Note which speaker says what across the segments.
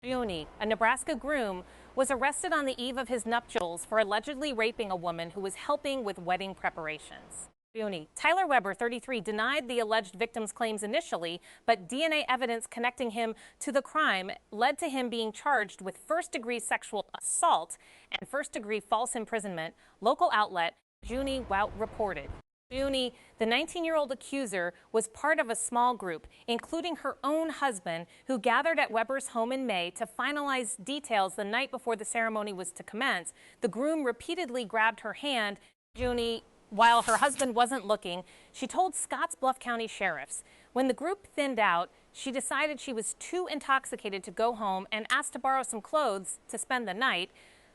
Speaker 1: Juni, a Nebraska groom, was arrested on the eve of his nuptials for allegedly raping a woman who was helping with wedding preparations. Juni. Tyler Weber, 33, denied the alleged victim's claims initially, but DNA evidence connecting him to the crime led to him being charged with first-degree sexual assault and first-degree false imprisonment, local outlet Juni Wout reported. Juni, the 19-year-old accuser, was part of a small group, including her own husband, who gathered at Weber's home in May to finalize details the night before the ceremony was to commence. The groom repeatedly grabbed her hand. Juni, while her husband wasn't looking, she told Scottsbluff County sheriffs. When the group thinned out, she decided she was too intoxicated to go home and asked to borrow some clothes to spend the night,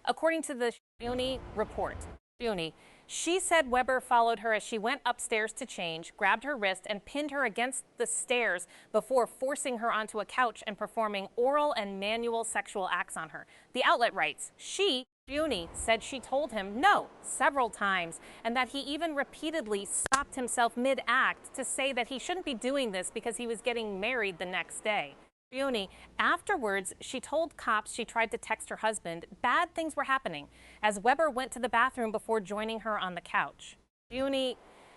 Speaker 1: according to the Juni report. Juni. She said Weber followed her as she went upstairs to change, grabbed her wrist, and pinned her against the stairs before forcing her onto a couch and performing oral and manual sexual acts on her. The outlet writes, Juni, said she told him no several times, and that he even repeatedly stopped himself mid-act to say that he shouldn't be doing this because he was getting married the next day. Juni, afterwards, she told cops she tried to text her husband. Bad things were happening as Weber went to the bathroom before joining her on the couch. Juni,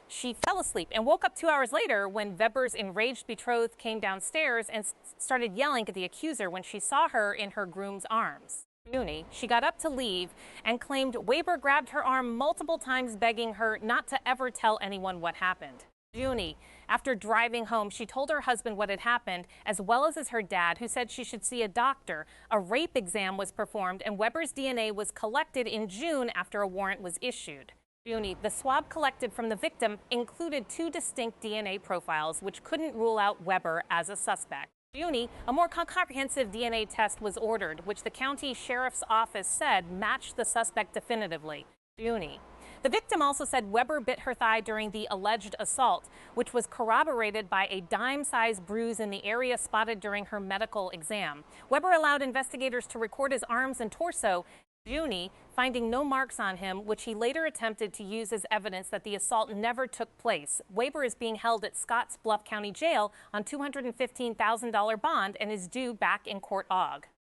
Speaker 1: she fell asleep and woke up 2 hours later when Weber's enraged betrothed came downstairs and started yelling at the accuser when she saw her in her groom's arms. Juni, she got up to leave and claimed Weber grabbed her arm multiple times, begging her not to ever tell anyone what happened. Juni, after driving home, she told her husband what had happened, as well as her dad, who said she should see a doctor. A rape exam was performed, and Weber's DNA was collected in June after a warrant was issued. Juni, the swab collected from the victim included 2 distinct DNA profiles, which couldn't rule out Weber as a suspect. Juni, a more comprehensive DNA test was ordered, which the county sheriff's office said matched the suspect definitively. Juni. The victim also said Weber bit her thigh during the alleged assault, which was corroborated by a dime-sized bruise in the area spotted during her medical exam. Weber allowed investigators to record his arms and torso. Juni, finding no marks on him, which he later attempted to use as evidence that the assault never took place. Weber is being held at Scottsbluff County Jail on $215,000 bond and is due back in Court Aug.